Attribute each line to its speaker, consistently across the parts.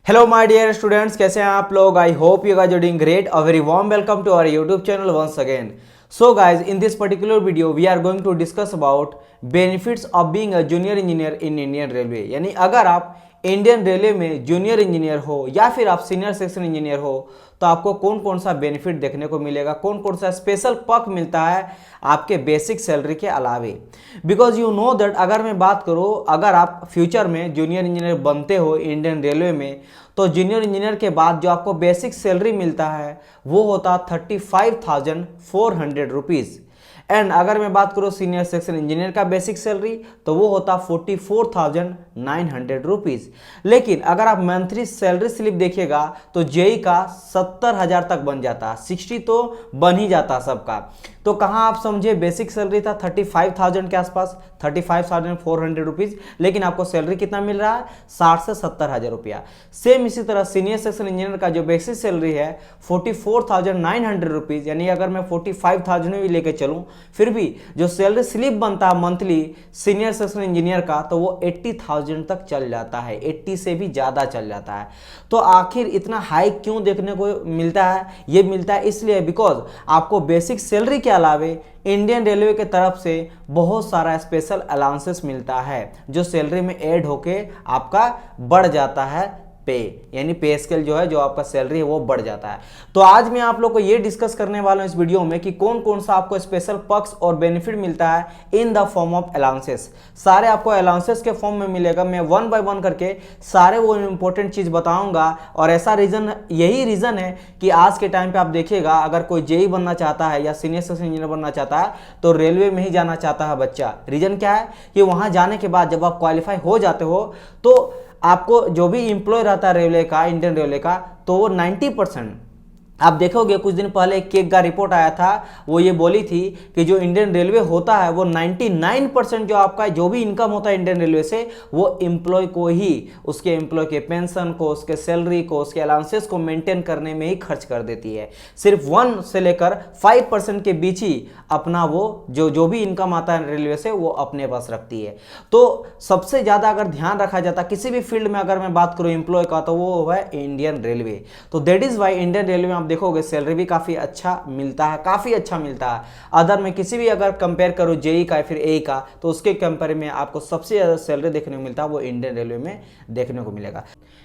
Speaker 1: Hello my dear students, कैसे हैं आप लोग। I hope you guys are doing great. A very warm welcome to our YouTube channel once again. So guys, in this particular video we are going to discuss about benefits of being a junior engineer in Indian railway. यानी अगर आप Indian railway में junior engineer हो या फिर आप senior section engineer हो तो आपको कौन कौन सा बेनिफिट देखने को मिलेगा, कौन कौन सा स्पेशल पर्क मिलता है आपके बेसिक सैलरी के अलावे। बिकॉज यू नो दैट अगर मैं बात करूँ, अगर आप फ्यूचर में जूनियर इंजीनियर बनते हो इंडियन रेलवे में, तो जूनियर इंजीनियर के बाद जो आपको बेसिक सैलरी मिलता है वो होता 35,400 रुपीज़। एंड अगर मैं बात करूँ सीनियर सेक्शन इंजीनियर का बेसिक सैलरी तो वो होता 44,900 रुपीज़। लेकिन अगर आप मंथली सैलरी स्लिप देखिएगा तो जेई का 70,000 तक बन जाता, 60 तो बन ही जाता सबका। तो कहाँ आप समझे, बेसिक सैलरी था 35,000 के आसपास, 35,400 रुपीज़, लेकिन आपको सैलरी कितना मिल रहा है 60 से 70,000 रुपया। सेम इसी तरह सीनियर सेक्शन इंजीनियर का जो बेसिक सैलरी है 44,900 रुपीज़। यानी अगर मैं 45,000 में भी लेके चलूँ फिर भी जो सैलरी स्लिप बनता है मंथली सीनियर सेक्शन इंजीनियर का तो वो 80,000 तक चल जाता है, 80 से भी ज़्यादा चल जाता है। तो आखिर इतना हाई क्यों देखने को मिलता है? ये मिलता है इसलिए बिकॉज आपको बेसिक सैलरी के अलावे इंडियन रेलवे के तरफ से बहुत सारा स्पेशल अलाउंसेस मिलता है जो सैलरी में ऐड होके आपका बढ़ जाता है पे, यानी पे स्केल जो है, जो आपका सैलरी है वो बढ़ जाता है। तो आज मैं आप लोग को ये डिस्कस करने वाला हूं इस वीडियो में कि कौन कौन सा आपको स्पेशल पर्क्स और बेनिफिट मिलता है in the form of allowances. सारे आपको अलाउंसेस के फॉर्म में मिलेगा। मैं वन बाय वन करके सारे वो इंपॉर्टेंट चीज बताऊंगा। और ऐसा यही रीजन है कि आज के टाइम पे आप देखिएगा, अगर कोई जेई बनना चाहता है या सीनियर सेक्शन इंजीनियर बनना चाहता है तो रेलवे में ही जाना चाहता है बच्चा। रीजन क्या है कि वहां जाने के बाद जब आप क्वालिफाई हो जाते हो तो आपको जो भी एम्प्लॉय रहता है रेलवे का, इंडियन रेलवे का, तो वो 90%, आप देखोगे कुछ दिन पहले एक केक का रिपोर्ट आया था, वो ये बोली थी कि जो इंडियन रेलवे होता है वो 99% जो आपका जो भी इनकम होता है इंडियन रेलवे से वो एम्प्लॉय को ही, उसके एम्प्लॉय के पेंशन को, उसके सैलरी को, उसके अलाउंसेस को मेंटेन करने में ही खर्च कर देती है। सिर्फ 1 से लेकर 5% के बीच ही अपना वो जो भी इनकम आता है रेलवे से वो अपने पास रखती है। तो सबसे ज़्यादा अगर ध्यान रखा जाता किसी भी फील्ड में, अगर मैं बात करूँ एम्प्लॉय का, तो वो है इंडियन रेलवे। तो that is why Indian railway में देखोगे सैलरी भी काफी अच्छा मिलता है, काफी अच्छा मिलता है। अदर में किसी भी अगर कंपेयर करो जेई का फिर ए का, तो उसके कंपेयर में आपको सबसे ज्यादा सैलरी देखने को मिलता है वो इंडियन रेलवे में देखने को मिलेगा।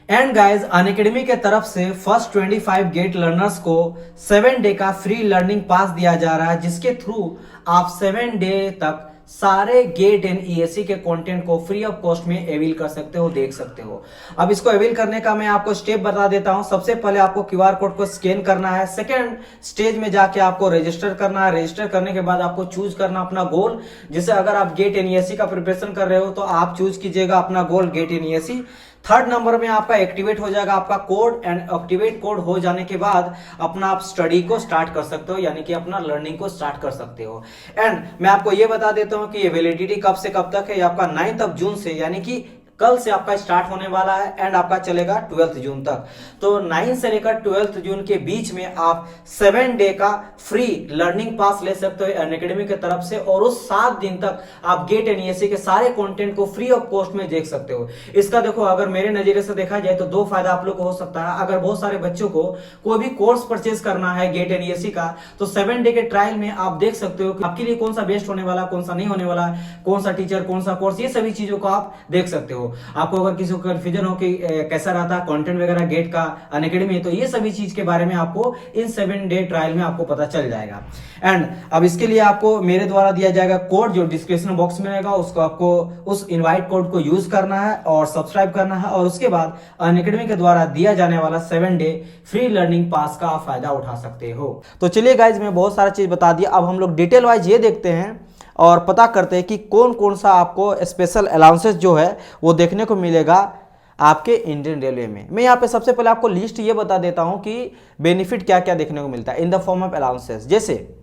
Speaker 1: एंड गाइज, अनअकैडमी के तरफ से फर्स्ट 25 गेट लर्नर्स को 7 डे का फ्री लर्निंग पास दिया जा रहा है, जिसके थ्रू आप 7 डे तक सारे गेट एंड ईएससी के कंटेंट को फ्री ऑफ कॉस्ट में अवेल कर सकते हो, देख सकते हो। अब इसको अवेल करने का मैं आपको स्टेप बता देता हूं। सबसे पहले आपको क्यूआर कोड को स्कैन करना है। सेकंड स्टेज में जाके आपको रजिस्टर करना है। रजिस्टर करने के बाद आपको चूज करना अपना गोल। जैसे अगर आप गेट एंड ईएससी का प्रिपरेशन कर रहे हो तो आप चूज कीजिएगा अपना goal GATE and ESC. Third number में आपका एक्टिवेट हो जाएगा आपका कोड, एंड एक्टिवेट कोड हो जाने के बाद अपना आप स्टडी को स्टार्ट कर सकते हो, यानी कि अपना लर्निंग को स्टार्ट कर सकते हो। एंड मैं आपको ये बता देता हूं कि ये वैलिडिटी कब से कब तक है। ये आपका 9 जून से, यानी कि कल से आपका स्टार्ट होने वाला है, एंड आपका चलेगा 12 जून तक। तो 9 से लेकर 12 जून के बीच में आप 7 डे का फ्री लर्निंग पास ले सकते हो अनअकैडमी की तरफ से, और उस 7 दिन तक आप गेट एंड ईएससी के सारे कंटेंट को फ्री ऑफ कॉस्ट में देख सकते हो। इसका देखो, अगर मेरे नजरिए से देखा जाए तो 2 फायदा आप लोग को हो सकता है। अगर बहुत सारे बच्चों को कोई भी कोर्स परचेज करना है गेट एंड ईएससी का, तो 7 डे के ट्रायल में आप देख सकते हो कि आपके लिए कौन सा बेस्ट होने वाला, कौन सा नहीं होने वाला, कौन सा टीचर, कौन सा कोर्स, ये सभी चीजों को आप देख सकते हो। आपको अगर किसी को कंफ्यूजन हो कि कैसा रहता है कंटेंट वगैरह गेट का अनअकैडमी, तो ये सभी चीज के बारे में आपको इन 7 डे ट्रायल में आपको पता चल जाएगा। एंड अब इसके लिए आपको मेरे द्वारा दिया जाएगा कोड जो डिस्क्रिप्शन बॉक्स में रहेगा, उसको आपको उस इनवाइट कोड को यूज करना है और सब्सक्राइब करना है, और उसके बाद अनअकैडमी के द्वारा दिया जाने वाला 7 डे फ्री लर्निंग पास का आप फायदा उठा सकते हो। तो चलिए गाइज, मैं बहुत सारा चीज बता दिया। अब हम लोग डिटेल वाइज ये देखते हैं और पता करते हैं कि कौन कौन सा आपको स्पेशल अलाउंसेस जो है वो देखने को मिलेगा आपके इंडियन रेलवे में। मैं यहाँ पे सबसे पहले आपको लिस्ट ये बता देता हूँ कि बेनिफिट क्या क्या देखने को मिलता है in the form of allowances. जैसे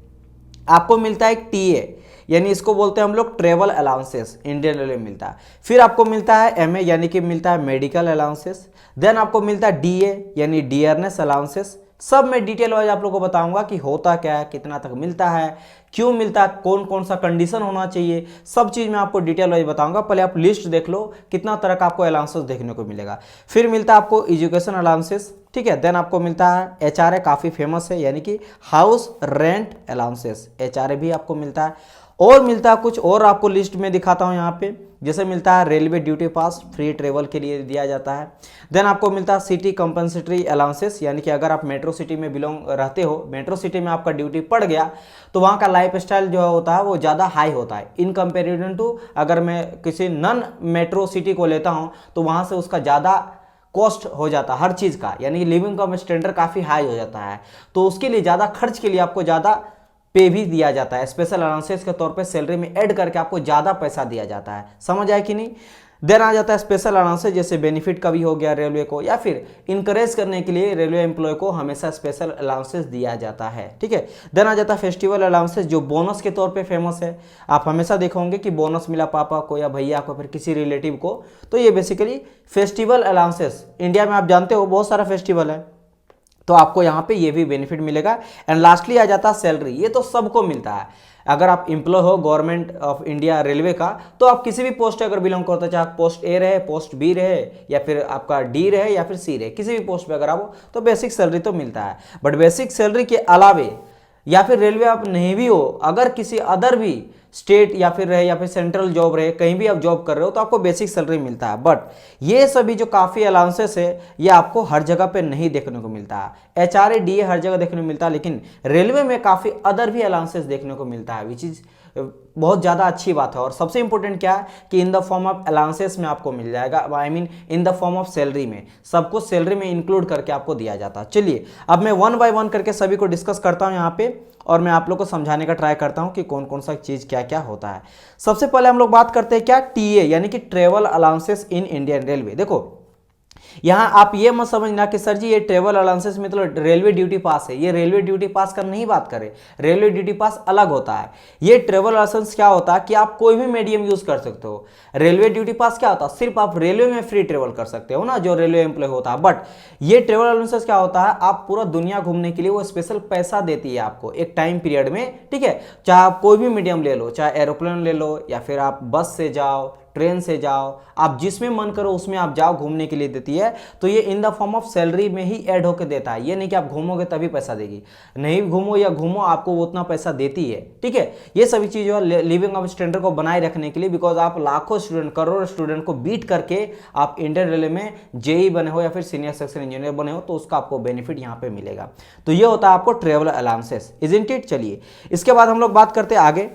Speaker 1: आपको मिलता है एक टीए, यानी इसको बोलते हैं हम लोग ट्रेवल अलाउंसेस, इंडियन रेलवे मिलता है। फिर आपको मिलता है एमए, यानी कि मिलता है मेडिकल अलाउंसेस। देन आपको मिलता है डीए, यानी डियरनेस अलाउंसेस। सब मैं डिटेल वाइज आप लोगों को बताऊंगा कि होता क्या है, कितना तक मिलता है, क्यों मिलता है, कौन कौन सा कंडीशन होना चाहिए, सब चीज़ मैं आपको डिटेल वाइज बताऊंगा। पहले आप लिस्ट देख लो कितना तरह का आपको अलाउंसेस देखने को मिलेगा। फिर मिलता है आपको एजुकेशन अलाउंसेस, ठीक है। देन आपको मिलता है HRA, काफ़ी फेमस है, यानी कि हाउस रेंट अलाउंसेस, HRA भी आपको मिलता है। और मिलता है कुछ और, आपको लिस्ट में दिखाता हूँ यहाँ पे। जैसे मिलता है रेलवे ड्यूटी पास, फ्री ट्रेवल के लिए दिया जाता है। देन आपको मिलता है सिटी कंपनसेटरी अलाउंसेस, यानी कि अगर आप मेट्रो सिटी में बिलोंग रहते हो, मेट्रो सिटी में आपका ड्यूटी पड़ गया तो वहाँ का लाइफ स्टाइल जो होता है वो ज़्यादा हाई होता है इन कंपेरिजन टू अगर मैं किसी नॉन मेट्रो सिटी को लेता हूँ तो वहाँ से उसका ज़्यादा कॉस्ट हो जाता है हर चीज़ का, यानी कि लिविंग का स्टैंडर्ड काफ़ी हाई हो जाता है। तो उसके लिए ज़्यादा खर्च के लिए आपको ज़्यादा पे भी दिया जाता है, स्पेशल अलाउंसेस के तौर पे सैलरी में ऐड करके आपको ज़्यादा पैसा दिया जाता है। समझ आए कि नहीं। देन आ जाता है स्पेशल अलाउंसेस, जैसे बेनिफिट का भी हो गया रेलवे को, या फिर इंकरेज करने के लिए रेलवे एम्प्लॉय को हमेशा स्पेशल अलाउंसेस दिया जाता है, ठीक है। देन आ जाता है फेस्टिवल अलाउंसेस, जो बोनस के तौर पे फेमस है। आप हमेशा देखोगे कि बोनस मिला पापा को या भैया को, फिर किसी रिलेटिव को, तो ये बेसिकली फेस्टिवल अलाउंसेस। इंडिया में आप जानते हो बहुत सारा फेस्टिवल है, तो आपको यहाँ पे ये भी बेनिफिट मिलेगा। एंड लास्टली आ जाता है सैलरी, ये तो सबको मिलता है। अगर आप एम्प्लॉय हो गवर्नमेंट ऑफ इंडिया रेलवे का, तो आप किसी भी पोस्ट अगर बिलोंग करते हो, चाहे पोस्ट ए रहे, पोस्ट बी रहे, या फिर आपका डी रहे, या फिर सी रहे, किसी भी पोस्ट पे अगर आप हो तो बेसिक सैलरी तो मिलता है। बट बेसिक सैलरी के अलावे, या फिर रेलवे आप नहीं भी हो, अगर किसी अदर भी स्टेट या फिर रहे, या फिर सेंट्रल जॉब रहे, कहीं भी आप जॉब कर रहे हो, तो आपको बेसिक सैलरी मिलता है। बट ये सभी जो काफ़ी अलाउंसेस है, ये आपको हर जगह पे नहीं देखने को मिलता है। HRA DA हर जगह देखने को मिलता है, लेकिन रेलवे में काफ़ी अदर भी अलाउंसेस देखने को मिलता है, विच इज़ बहुत ज़्यादा अच्छी बात है। और सबसे इंपॉर्टेंट क्या है कि in the form of allowances में आपको मिल जाएगा, I mean in the form of salary में, सबको सैलरी में इंक्लूड करके आपको दिया जाता है। चलिए अब मैं वन बाय वन करके सभी को डिस्कस करता हूँ यहाँ पे, और मैं आप लोग को समझाने का ट्राई करता हूँ कि कौन कौन सा चीज़ क्या क्या होता है। सबसे पहले हम लोग बात करते हैं क्या, TA यानी कि ट्रेवल अलाउंसेस इन इंडियन रेलवे। देखो यहाँ आप ये मत समझना कि सर जी ये ट्रेवल अलाउंसेस मतलब रेलवे ड्यूटी पास है, ये रेलवे ड्यूटी पास का नहीं बात करें। रेलवे ड्यूटी पास अलग होता है। ये ट्रेवल अलाउंसेस क्या होता है कि आप कोई भी मीडियम यूज कर सकते हो। रेलवे ड्यूटी पास क्या होता है, सिर्फ आप रेलवे में फ्री ट्रेवल कर सकते हो ना, जो रेलवे एम्प्लॉय होता है। बट ये ट्रेवल अलाउंसेस क्या होता है, आप पूरा दुनिया घूमने के लिए वो स्पेशल पैसा देती है आपको एक टाइम पीरियड में, ठीक है। चाहे आप कोई भी मीडियम ले लो, चाहे एरोप्लेन ले लो, या फिर आप बस से जाओ, ट्रेन से जाओ, आप जिसमें मन करो उसमें आप जाओ, घूमने के लिए देती है। तो ये in the form of salary में ही ऐड होकर देता है। ये नहीं कि आप घूमोगे तभी पैसा देगी, नहीं घूमो या घूमो आपको वो उतना पैसा देती है, ठीक है। ये सभी चीज़ जो है लिविंग ऑफ स्टैंडर्ड को बनाए रखने के लिए, बिकॉज आप लाखों स्टूडेंट, करोड़ों स्टूडेंट को बीट करके आप इंडियन रेलवे में JE बने हो या फिर सीनियर सेक्शन इंजीनियर बने हो, तो उसका आपको बेनिफिट यहाँ पे मिलेगा। तो ये होता है आपको ट्रेवल अलाउंसेस, इजंट इट। चलिए इसके बाद हम लोग बात करते हैं आगे।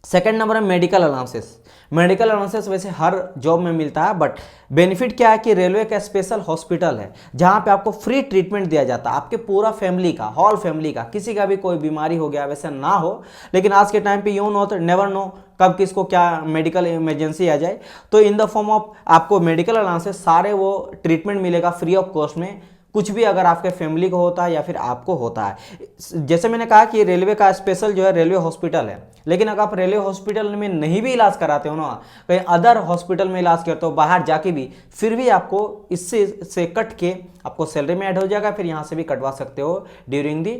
Speaker 1: सेकंड नंबर है मेडिकल अलाउंसेस। मेडिकल अलाउंसेस वैसे हर जॉब में मिलता है, बट बेनिफिट क्या है कि रेलवे का स्पेशल हॉस्पिटल है जहां पे आपको फ्री ट्रीटमेंट दिया जाता है, आपके पूरा फैमिली का, होल फैमिली का। किसी का भी कोई बीमारी हो गया, वैसे ना हो, लेकिन आज के टाइम पे यू नो तो नेवर नो कब किसको क्या मेडिकल इमरजेंसी आ जाए। तो इन द फॉर्म ऑफ आपको मेडिकल अलाउंसेस सारे वो ट्रीटमेंट मिलेगा फ्री ऑफ कॉस्ट में, कुछ भी अगर आपके फैमिली को होता है या फिर आपको होता है। जैसे मैंने कहा कि रेलवे का स्पेशल जो है रेलवे हॉस्पिटल है, लेकिन अगर आप रेलवे हॉस्पिटल में नहीं भी इलाज कराते हो ना, कहीं अदर हॉस्पिटल में इलाज करते हो बाहर जाके भी, फिर भी आपको इससे से कट के आपको सैलरी में ऐड हो जाएगा, फिर यहाँ से भी कटवा सकते हो ड्यूरिंग दी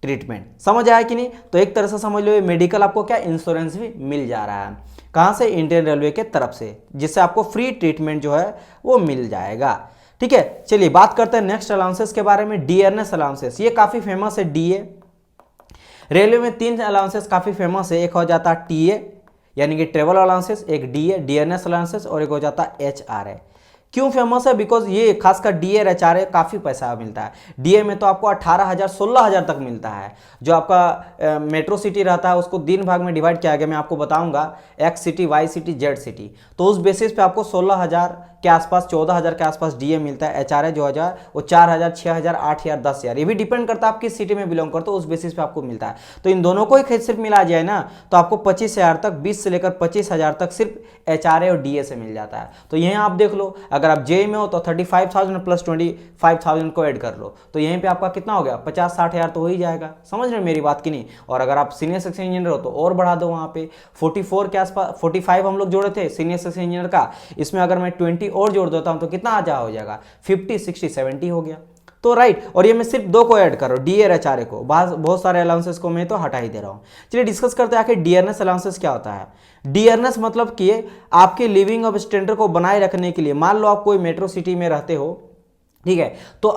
Speaker 1: ट्रीटमेंट। समझ आया कि नहीं। तो एक तरह से समझ लो मेडिकल आपको क्या इंश्योरेंस भी मिल जा रहा है, कहाँ से, इंडियन रेलवे के तरफ से, जिससे आपको फ्री ट्रीटमेंट जो है वो मिल जाएगा, ठीक है। चलिए बात करते हैं नेक्स्ट अलाउंसेस के बारे में, डियरनेस अलाउंसेस। ये काफी फेमस है। DA रेलवे में 3 अलाउंसेस काफी फेमस है। एक हो जाता है TA यानी कि ट्रेवल अलाउंसेस, एक DA डियरनेस अलाउंसेस, और एक हो जाता है HRA। क्यों फेमस है, बिकॉज ये खासकर DA और HRA काफ़ी पैसा मिलता है। DA में तो आपको 18,000 16,000 तक मिलता है। जो आपका मेट्रो सिटी रहता है उसको 3 भाग में डिवाइड किया गया, मैं आपको बताऊंगा, X city, Y city, Z city. तो उस बेसिस पे आपको 16,000 के आसपास, 14,000 के आसपास DA मिलता है। HRA जो हजार वो 4,000 6,000 8,000 10,000, ये भी डिपेंड करता है आप किस सिटी में बिलोंग करते हो, उस बेसिस पे आपको मिलता है। तो इन दोनों को ही सिर्फ मिला जाए ना तो आपको 25,000 तक, 20 से लेकर 25,000 तक सिर्फ HRA और DA से मिल जाता है। तो यहीं आप देख लो, अगर आप JE में हो तो 35,000 प्लस 25,000 को ऐड कर लो, तो यहीं पे आपका कितना हो गया, 50-60,000 तो हो ही जाएगा। समझ रहे मेरी बात की नहीं। और अगर आप सीनियर सेक्शन इंजीनियर हो तो और बढ़ा दो, वहाँ पे 44 के आसपास, 45 हम लोग जोड़े थे सीनियर सेक्शन इंजीनियर का, इसमें अगर मैं 20 और जोड़ देता हूँ तो कितना आ जा हो जाएगा, 50 60 70 हो गया। तो राइट, और ये मैं सिर्फ दो को ऐड कर रहा हूँ, डी और एचआरए को, बहुत सारे अलाउंसेस को मैं तो हटा ही दे रहा हूँ। चलिए डिस्कस करते हैं आखिर डियरनेस अलाउंसेस क्या होता है। डियरनेस मतलब कि आपके लिविंग ऑफ स्टैंडर्ड को बनाए रखने के लिए, मान लो आप कोई मेट्रो सिटी में रहते हो, ठीक है, तो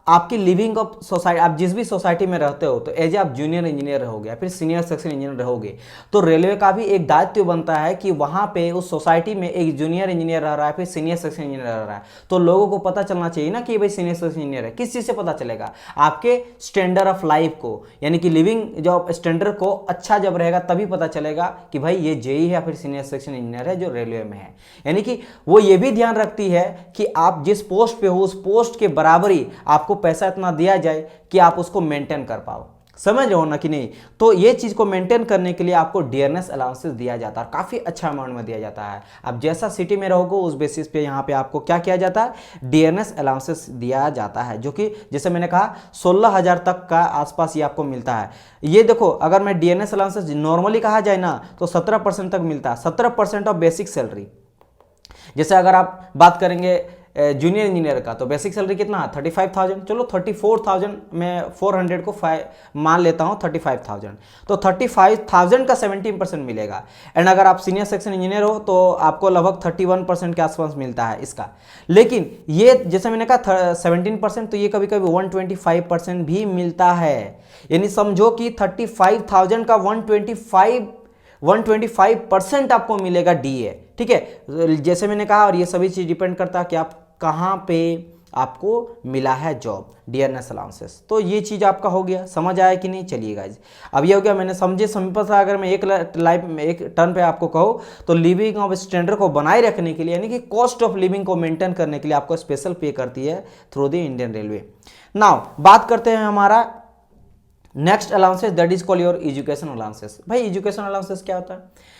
Speaker 1: आपकी लिविंग ऑफ सोसाइटी, आप जिस भी सोसाइटी में रहते हो, तो एज आप जूनियर इंजीनियर रहोगे या फिर सीनियर सेक्शन इंजीनियर रहोगे, तो रेलवे का भी एक दायित्व बनता है कि वहां पे उस सोसाइटी में एक जूनियर इंजीनियर रह रहा है, फिर सीनियर सेक्शन इंजीनियर रह रहा है, तो लोगों को पता चलना चाहिए ना कि भाई सीनियर सेक्शन इंजीनियर है। किस चीज़ से पता चलेगा? आपके स्टैंडर्ड ऑफ लाइफ को, यानी कि लिविंग जो स्टैंडर्ड को अच्छा जब रहेगा तभी पता चलेगा कि भाई ये जेई है या फिर सीनियर सेक्शन इंजीनियर है जो रेलवे में है। यानी कि वो ये भी ध्यान रखती है कि आप जिस पोस्ट पे हो उस पोस्ट के बराबरी आपको पैसा इतना दिया जाए कि आप उसको मेंटेन कर पाओ। समझ रहे हो ना कि नहीं? तो ये चीज को मेंटेन करने के लिए आपको डियरनेस अलाउंसेस दिया जाता है, काफी अच्छा अमाउंट में दिया जाता है। आप जैसा सिटी में रहोगे उस बेसिस पे यहाँ पे आपको क्या किया जाता है, डियरनेस अलाउंसेस दिया जाता है, जो कि जैसे मैंने कहा 16,000 तक का आसपास ये आपको मिलता है। ये देखो, अगर मैं डियरनेस अलाउंसेस नॉर्मली कहा जाए ना तो 17% तक मिलता है, 17% ऑफ बेसिक सैलरी। जैसे अगर आप बात करेंगे जूनियर इंजीनियर का, तो बेसिक सैलरी कितना है 35,000, चलो 34,000 में 400 को मान लेता हूँ 35,000, तो 35,000 का 17% मिलेगा। एंड अगर आप सीनियर सेक्शन इंजीनियर हो तो आपको लगभग 31% के आसपास मिलता है इसका। लेकिन ये जैसे मैंने कहा 17%, तो ये कभी कभी 125% भी मिलता है। यानी समझो कि 35,000 का 125% आपको मिलेगा डीए, ठीक है। जैसे मैंने कहा, और ये सभी चीज डिपेंड करता है कि आप कहां पे आपको मिला है जॉब, डियरनेस अलाउंसेस। तो ये चीज आपका हो गया, समझ आया कि नहीं? चलिए गाइज, अब ये हो गया, मैंने समझे सिंपल सा। अगर मैं एक लाइफ में एक टर्न पे आपको कहूँ तो लिविंग ऑफ स्टैंडर्ड को बनाए रखने के लिए, यानी कि कॉस्ट ऑफ लिविंग को मेंटेन करने के लिए आपको स्पेशल पे करती है through the Indian railway. Now बात करते हैं हमारा next allowances, that is called your education allowances. भाई एजुकेशन अलाउंसेस क्या होता है?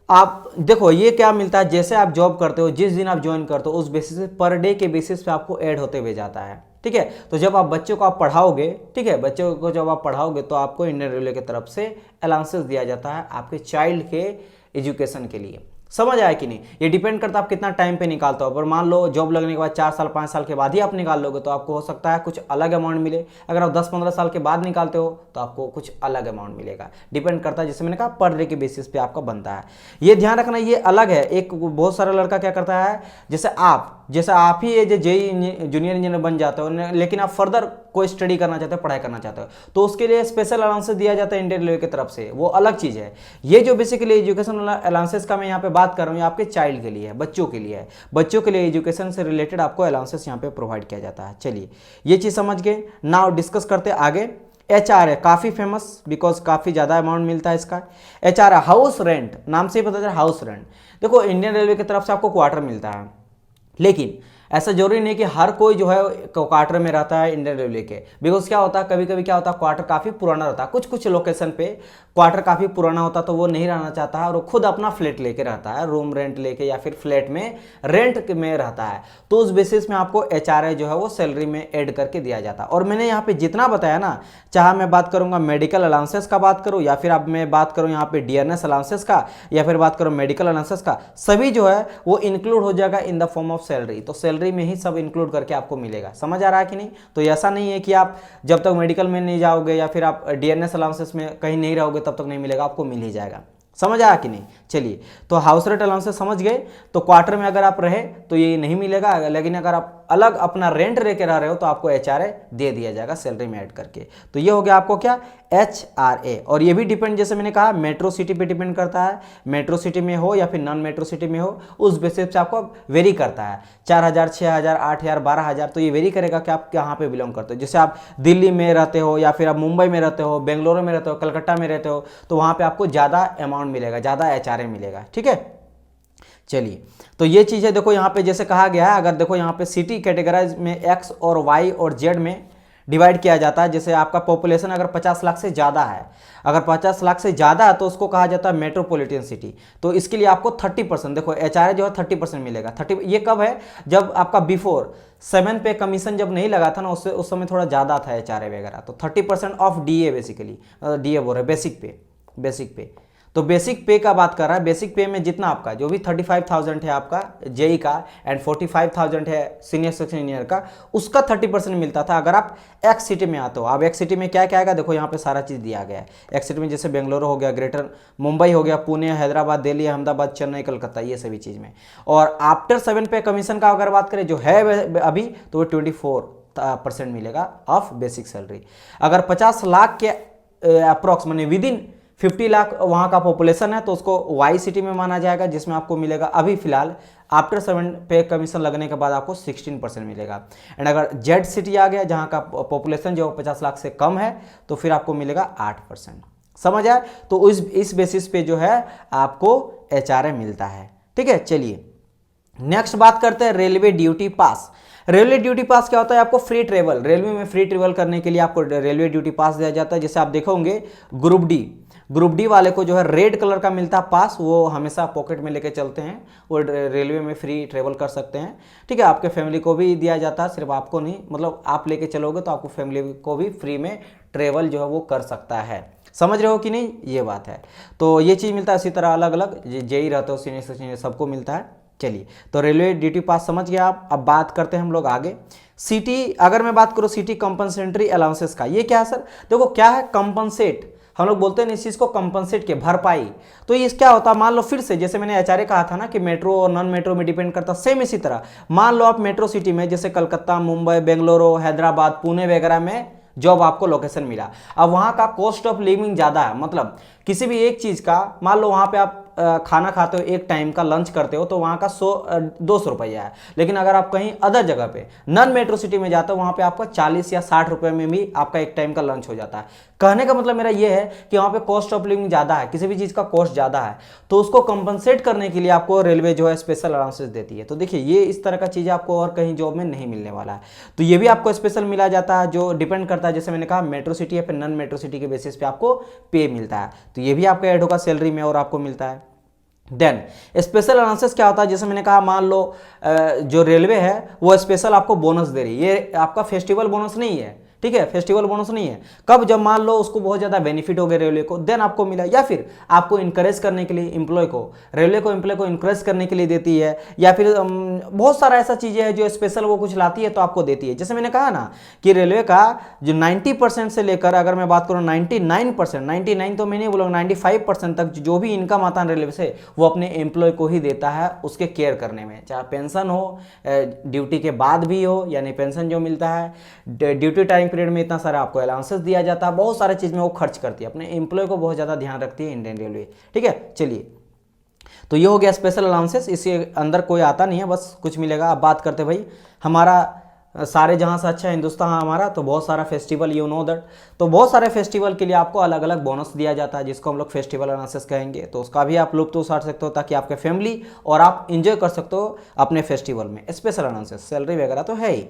Speaker 1: आप देखो ये क्या मिलता है, जैसे आप जॉब करते हो, जिस दिन आप ज्वाइन करते हो उस बेसिस पे पर डे के बेसिस पे आपको ऐड होते हुए जाता है, ठीक है। तो जब आप बच्चों को आप पढ़ाओगे, ठीक है, बच्चों को जब आप पढ़ाओगे तो आपको इंडियन रेलवे की तरफ से अलाउंसेस दिया जाता है आपके चाइल्ड के एजुकेशन के लिए। समझ आया कि नहीं? ये डिपेंड करता है आप कितना टाइम पे निकालते हो। पर मान लो जॉब लगने के बाद 4 साल 5 साल के बाद ही आप निकाल लोगे तो आपको हो सकता है कुछ अलग अमाउंट मिले। अगर आप 10-15 साल के बाद निकालते हो तो आपको कुछ अलग अमाउंट मिलेगा। डिपेंड करता है, जैसे मैंने कहा, पर डे के बेसिस पे आपका बनता है। ये ध्यान रखना, ये अलग है। एक बहुत सारा लड़का क्या करता है, जैसे आप ही जेई जूनियर इंजीनियर बन जाते हो, लेकिन आप फर्दर कोई स्टडी करना चाहते हो, पढ़ाई करना चाहते हो, तो उसके लिए स्पेशल अलाउंसेस दिया जाता है इंडियन रेलवे की तरफ से, वो अलग चीज़ है। ये जो बेसिकली एजुकेशन अलाउंसेस का मैं यहाँ पे बात कर रहा हूँ, ये आपके चाइल्ड के लिए है, बच्चों के लिए है। बच्चों के लिए एजुकेशन से रिलेटेड आपको अलाउंसेस यहाँ पे प्रोवाइड किया जाता है। चलिए ये चीज़ समझ गए। नाउ डिस्कस करते हैं आगे। एचआर है काफ़ी फेमस, बिकॉज काफ़ी ज़्यादा अमाउंट मिलता है इसका। एचआर है हाउस रेंट, नाम से ही पता चला हाउस रेंट। देखो इंडियन रेलवे की तरफ से आपको क्वार्टर मिलता है, लेकिन ऐसा जरूरी नहीं कि हर कोई जो है क्वार्टर में रहता है इंडियन रेलवे के। बिकॉज क्या होता है, कभी कभी क्या होता है, क्वार्टर काफ़ी पुराना रहता है। कुछ कुछ लोकेशन पे क्वार्टर काफ़ी पुराना होता है, तो वो नहीं रहना चाहता है और वो खुद अपना फ्लैट लेके रहता है, रूम रेंट लेके या फिर फ्लैट में रेंट में रहता है। तो उस बेसिस में आपको एचआरए जो है वो सैलरी में ऐड करके दिया जाता है। और मैंने यहाँ पे जितना बताया ना, चाहे मैं बात करूँगा मेडिकल अलाउंसेस का बात करूँ, या फिर अब मैं बात करूँ यहाँ पे डियरनेस अलाउंसेस का, या फिर बात करूँ मेडिकल अलाउंसेस का, सभी जो है वो इंक्लूड हो जाएगा in the form of salary. तो सैलरी में ही सब इंक्लूड करके आपको मिलेगा। समझ आ रहा है कि नहीं? तो ऐसा नहीं है कि आप जब तक मेडिकल में नहीं जाओगे या फिर आप डियरनेस अलाउंसेस में कहीं नहीं रहोगे तब तक नहीं मिलेगा, आपको मिल ही जाएगा। समझ आया कि नहीं? चलिए, तो हाउस रेंट अलाउंसेस समझ गए। तो क्वार्टर में अगर आप रहे तो ये नहीं मिलेगा, लेकिन अगर आप अलग अपना रेंट लेके रह रहे हो तो आपको एचआरए दे दिया जाएगा सैलरी में ऐड करके। तो ये हो गया आपको क्या, एचआरए। और ये भी डिपेंड, जैसे मैंने कहा, मेट्रो सिटी पे डिपेंड करता है। मेट्रो सिटी में हो या फिर नॉन मेट्रो सिटी में हो, उस बेसिस से आपको वेरी करता है। 4,000, 6,000, 8,000, 12,000, तो ये वेरी करेगा कि आप कहाँ पे बिलोंग करते हो। जैसे आप दिल्ली में रहते हो या फिर आप मुंबई में रहते हो, बेंगलुरु में रहते हो, कलकत्ता में रहते हो, तो वहाँ पे आपको ज़्यादा अमाउंट मिलेगा, ज़्यादा एचआरए मिलेगा। ठीक है, चलिए, तो ये चीज़ है। देखो यहाँ पे जैसे कहा गया है, अगर देखो यहाँ पे सिटी कैटेगराइज में एक्स और वाई और जेड में डिवाइड किया जाता है। जैसे आपका पॉपुलेशन अगर 50 लाख से ज़्यादा है, अगर 50 लाख से ज़्यादा है तो उसको कहा जाता है मेट्रोपॉलिटन सिटी। तो इसके लिए आपको 30%, देखो एचआरए जो है 30% मिलेगा। 30 ये कब है, जब आपका बिफोर 7 पे कमीशन जब नहीं लगा था ना, उससे उस समय थोड़ा ज़्यादा था एचआरए वगैरह। तो 30% ऑफ डीए, बेसिकली डीए बोल रहे बेसिक पे। तो बेसिक पे का बात कर रहा है, बेसिक पे में जितना आपका जो भी 35,000 है आपका जेई का एंड 45,000 है सीनियर सेक्शन इंजीनियर का, उसका 30% मिलता था अगर आप एक्स सिटी में आते हो। अब एक्स सिटी में क्या क्या आएगा देखो, यहाँ पे सारा चीज़ दिया गया है। एक्स सिटी में जैसे बेंगलुरु हो गया, ग्रेटर मुंबई हो गया, पुणे, हैदराबाद, दिल्ली, अहमदाबाद, चेन्नई, कलकत्ता, ये सभी चीज़ में। और आफ्टर 7 पे कमीशन का अगर बात करें जो है अभी, तो वो 24% मिलेगा ऑफ बेसिक सैलरी। अगर 50 लाख के अप्रॉक्स माने विद इन 50 लाख वहाँ का पॉपुलेशन है तो उसको वाई सिटी में माना जाएगा, जिसमें आपको मिलेगा अभी फिलहाल आफ्टर 7 पे कमीशन लगने के बाद आपको 16% मिलेगा। एंड अगर जेड सिटी आ गया जहाँ का पॉपुलेशन जो 50 लाख से कम है तो फिर आपको मिलेगा 8%। समझ आए? तो इस बेसिस पे जो है आपको एचआरए मिलता है। ठीक है, चलिए नेक्स्ट बात करते हैं रेलवे ड्यूटी पास। रेलवे ड्यूटी पास क्या होता है? आपको फ्री ट्रेवल, रेलवे में फ्री ट्रेवल करने के लिए आपको रेलवे ड्यूटी पास दिया जाता है। जैसे आप देखोगे ग्रुप डी वाले को जो है रेड कलर का मिलता है पास, वो हमेशा पॉकेट में लेके चलते हैं, वो रेलवे में फ्री ट्रेवल कर सकते हैं। ठीक है, आपके फैमिली को भी दिया जाता है, सिर्फ आपको नहीं, मतलब आप लेके चलोगे तो आपको फैमिली को भी फ्री में ट्रेवल जो है वो कर सकता है। समझ रहे हो कि नहीं? ये बात है। तो ये चीज़ मिलता है। इसी तरह अलग अलग जेई रहते हो, सीनियर सेक्शन, सबको मिलता है। चलिए, तो रेलवे ड्यूटी पास समझ गया आप। अब बात करते हैं हम लोग आगे सिटी। अगर मैं बात करूँ सिटी कंपनसेटरी अलाउंसेस का, ये क्या है सर? देखो क्या है, कंपनसेट हम लोग बोलते हैं इस चीज को, कंपनसेट के भरपाई। तो ये क्या होता है, मान लो फिर से जैसे मैंने एचआरए कहा था ना कि मेट्रो और नॉन मेट्रो में डिपेंड करता, सेम इसी तरह मान लो आप मेट्रो सिटी में जैसे कलकत्ता, मुंबई, बेंगलुरु, हैदराबाद, पुणे वगैरह में जॉब आपको लोकेशन मिला। अब वहाँ का कॉस्ट ऑफ लिविंग ज़्यादा है, मतलब किसी भी एक चीज़ का, मान लो वहाँ पे आप खाना खाते हो, एक टाइम का लंच करते हो तो वहाँ का 200 रुपया है। लेकिन अगर आप कहीं अदर जगह पे नॉन मेट्रो सिटी में जाते हो, वहाँ पे आपका 40 या 60 रुपये में भी आपका एक टाइम का लंच हो जाता है। कहने का मतलब मेरा ये है कि वहाँ पे कॉस्ट ऑफ लिविंग ज़्यादा है, किसी भी चीज़ का कॉस्ट ज़्यादा है, तो उसको कंपनसेट करने के लिए आपको रेलवे जो है स्पेशल अलाउंसेस देती है। तो देखिए ये इस तरह का चीज़ आपको और कहीं जॉब में नहीं मिलने वाला है, तो ये भी आपको स्पेशल मिला जाता है, जो डिपेंड करता है, जैसे मैंने कहा मेट्रो सिटी या फिर नॉन मेट्रो सिटी के बेसिस पे आपको पे मिलता है। तो ये भी आपका ऐड होगा सैलरी में और आपको मिलता है। देन स्पेशल अलाउंसेस क्या होता है? जैसे मैंने कहा मान लो जो रेलवे है वो स्पेशल आपको बोनस दे रही है, ये आपका फेस्टिवल बोनस नहीं है। ठीक है, फेस्टिवल बोनस नहीं है। कब? जब मान लो उसको बहुत ज़्यादा बेनिफिट हो गया रेलवे को, देन आपको मिला, या फिर आपको इनकरेज करने के लिए एम्प्लॉय को, रेलवे को एम्प्लॉय को इनकरेज करने के लिए देती है, या फिर बहुत सारा ऐसा चीज़ें हैं जो स्पेशल वो कुछ लाती है तो आपको देती है। जैसे मैंने कहा ना कि रेलवे का जो 90% से लेकर, अगर मैं बात करूँ 99%, 99 तो मैं नहीं बोलूँगा, 95% तक जो भी इनकम आता है रेलवे से वो अपने एम्प्लॉय को ही देता है उसके केयर करने में, चाहे पेंशन हो, ड्यूटी के बाद भी हो, यानी पेंशन जो मिलता है, ड्यूटी टाइम पीरियड में इतना सारा आपको अलाउंसेस दिया जाता है, बहुत सारे चीज़ में वो खर्च करती है, अपने एम्प्लॉय को बहुत ज़्यादा ध्यान रखती है इंडियन रेलवे। ठीक है, चलिए तो ये हो गया स्पेशल अलाउंसेस, इसके अंदर कोई आता नहीं है, बस कुछ मिलेगा। अब बात करते भाई हमारा सारे जहाँ से अच्छा हिंदुस्तान हमारा, तो बहुत सारा फेस्टिवल, यू नो दैट, तो बहुत सारे फेस्टिवल के लिए आपको अलग अलग बोनस दिया जाता है, जिसको हम लोग फेस्टिवल अलाउंसेस कहेंगे। तो उसका भी आप लुत्फ उठा सकते हो ताकि आपके फैमिली और आप इंजॉय कर सकते हो अपने फेस्टिवल में। स्पेशल अलाउंसेस, सैलरी वगैरह तो है ही।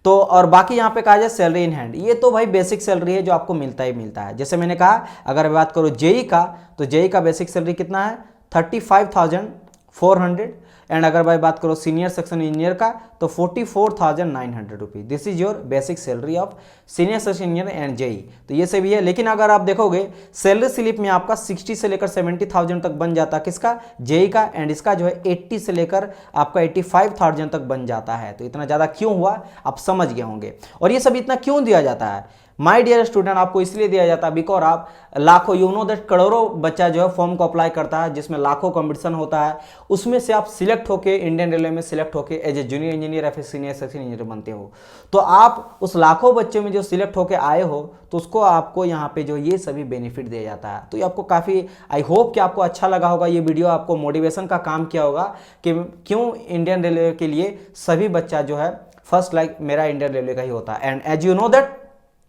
Speaker 1: तो और बाकी यहाँ पे कहा जाए सैलरी इन हैंड, ये तो भाई बेसिक सैलरी है जो आपको मिलता ही मिलता है। जैसे मैंने कहा अगर बात करो जेई का, तो जेई का बेसिक सैलरी कितना है? 35,400। एंड अगर भाई बात करो सीनियर सेक्शन इंजीनियर का तो 44,900 rupees. This is your basic salary of senior section engineer and JE. तो ये सभी है। लेकिन अगर आप देखोगे सैलरी स्लिप में आपका 60 से लेकर 70,000 तक बन जाता है, किसका? जेई का। एंड इसका जो है 80 से लेकर आपका 85,000 तक बन जाता है। तो इतना ज़्यादा क्यों हुआ आप समझ गए होंगे। और ये सब इतना क्यों दिया जाता है माय डियर स्टूडेंट? आपको इसलिए दिया जाता है बिकॉज आप लाखों, यू नो दैट, करोड़ों बच्चा जो है फॉर्म को अप्लाई करता है, जिसमें लाखों कंपटीशन होता है, उसमें से आप सिलेक्ट होके इंडियन रेलवे में सिलेक्ट होके एज ए जूनियर इंजीनियर या फिर सीनियर सेक्शन इंजीनियर बनते हो। तो आप उस लाखों बच्चों में जो सिलेक्ट होके आए हो तो उसको आपको यहाँ पे जो ये सभी बेनिफिट दिया जाता है। तो ये आपको काफ़ी, आई होप कि आपको अच्छा लगा होगा, ये वीडियो आपको मोटिवेशन का काम किया होगा कि क्यों इंडियन रेलवे के लिए सभी बच्चा जो है फर्स्ट लाइक मेरा इंडियन रेलवे का ही होता है। And as you know that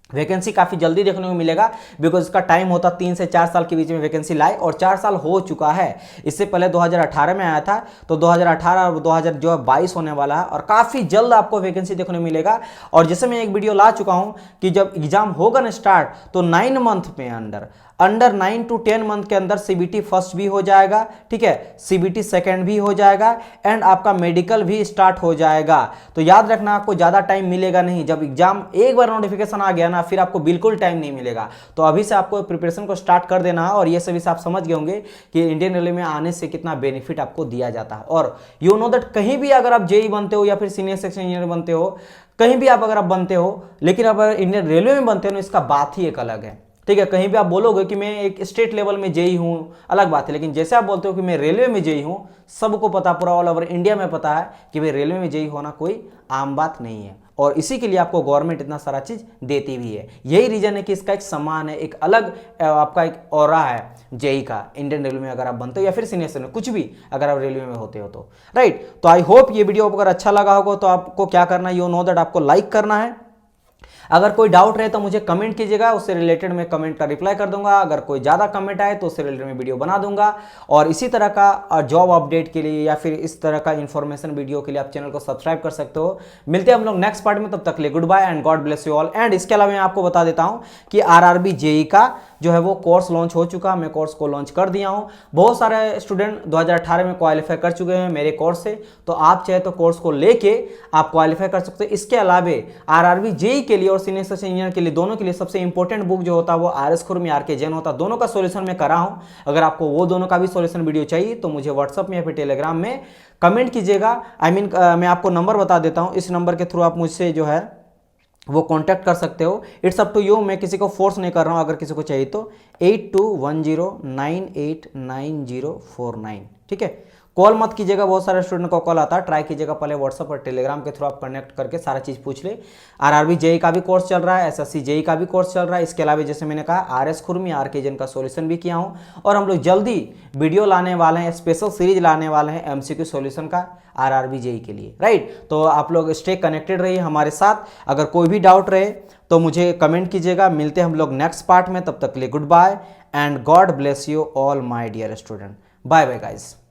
Speaker 1: vacancy काफ़ी जल्दी देखने को मिलेगा बिकॉज इसका टाइम होता 3 से 4 साल के बीच में वैकेंसी लाए, और 4 साल हो चुका है। इससे पहले 2018 में आया था, तो 2018 और 2022 होने वाला है, और काफ़ी जल्द आपको वैकेंसी देखने को मिलेगा। और जैसे मैं एक वीडियो ला चुका हूं कि जब एग्जाम होगा ना स्टार्ट, तो 9 मंथ में अंडर अंडर 9 to 10 मंथ के अंदर सीबीटी फर्स्ट भी हो जाएगा, ठीक है, सीबीटी सेकंड भी हो जाएगा एंड आपका मेडिकल भी स्टार्ट हो जाएगा। तो याद रखना आपको ज़्यादा टाइम मिलेगा नहीं, जब एग्जाम एक बार नोटिफिकेशन आ गया ना फिर आपको बिल्कुल टाइम नहीं मिलेगा। तो अभी से आपको प्रिपरेशन को स्टार्ट कर देना है और ये सभी से आप समझ गए होंगे कि इंडियन रेलवे में आने से कितना बेनिफिट आपको दिया जाता है। और यू नो दैट कहीं भी अगर आप जेई बनते हो या फिर सीनियर सेक्शन इंजीनियर बनते हो, कहीं भी आप अगर आप बनते हो, लेकिन अगर इंडियन रेलवे में बनते हो ना इसका बात ही एक अलग है, ठीक है। कहीं भी आप बोलोगे कि मैं एक स्टेट लेवल में जेई हूं, अलग बात है, लेकिन जैसे आप बोलते हो कि मैं रेलवे में जेई हूं, सबको पता, पूरा ऑल ओवर इंडिया में पता है कि भाई रेलवे में जेई होना कोई आम बात नहीं है और इसी के लिए आपको गवर्नमेंट इतना सारा चीज देती भी है। यही रीजन है कि इसका एक सम्मान है, एक अलग आपका एक ऑरा है जेई का इंडियन रेलवे में अगर आप बनते हो या फिर सीनियर सेक्शन कुछ भी अगर आप रेलवे में होते हो तो, राइट। तो आई होप ये वीडियो अगर अच्छा लगा होगा तो आपको क्या करना है, यू नो दैट आपको लाइक करना है। अगर कोई डाउट रहे तो मुझे कमेंट कीजिएगा, उससे रिलेटेड मैं कमेंट का रिप्लाई कर दूंगा। अगर कोई ज़्यादा कमेंट आए तो उससे रिलेटेड मैं वीडियो बना दूंगा। और इसी तरह का जॉब अपडेट के लिए या फिर इस तरह का इंफॉर्मेशन वीडियो के लिए आप चैनल को सब्सक्राइब कर सकते हो। मिलते हैं हम लोग नेक्स्ट पार्ट में, तब तक के लिए goodbye and God bless you all. एंड इसके अलावा मैं आपको बता देता हूँ कि आरआरबी जेई का जो है वो कोर्स लॉन्च हो चुका, मैं कोर्स को लॉन्च कर दिया हूँ। बहुत सारे स्टूडेंट 2018 में क्वालिफाई कर चुके हैं मेरे कोर्स से, तो आप चाहे तो कोर्स को लेके आप क्वालिफाई कर सकते हो। इसके अलावा आरआरबी जेई के लिए और सीनियर सेक्शन इंजीनियर के लिए, दोनों के लिए सबसे इंपॉर्टेंट बुक जो होता है वो आर एस खुरमी आर.के. जैन होता है। दोनों का सॉल्यूशन मैं करा हूं। अगर आपको वो दोनों का भी सॉल्यूशन वीडियो चाहिए तो मुझे व्हाट्सअप में या फिर टेलीग्राम में कमेंट कीजिएगा। मैं आपको नंबर बता देता हूं, इस नंबर के थ्रू आप मुझसे जो है वो कांटेक्ट कर सकते हो। इट्स अप टू यू, मैं किसी को फोर्स नहीं कर रहा हूं। अगर किसी को चाहिए तो 8210989049, ठीक है। कॉल मत कीजिएगा, बहुत सारे स्टूडेंट को कॉल आता है। ट्राई कीजिएगा पहले व्हाट्सअप और टेलीग्राम के थ्रू आप कनेक्ट करके सारा चीज़ पूछ ले। आरआरबी जेई का भी कोर्स चल रहा है, एसएससी जेई का भी कोर्स चल रहा है। इसके अलावा जैसे मैंने कहा आरएस खुरमी आर.के. जैन का सॉल्यूशन भी किया हूँ और हम लोग जल्दी वीडियो लाने वाले हैं, स्पेशल सीरीज लाने वाले हैं एमसीक्यू सॉल्यूशन का आरआरबी जेई के लिए, राइट। तो आप लोग स्टे कनेक्टेड रहिए हमारे साथ। अगर कोई भी डाउट रहे तो मुझे कमेंट कीजिएगा। मिलते हैं हम लोग नेक्स्ट पार्ट में, तब तक के लिए goodbye and God bless you all my dear student. Bye bye guys.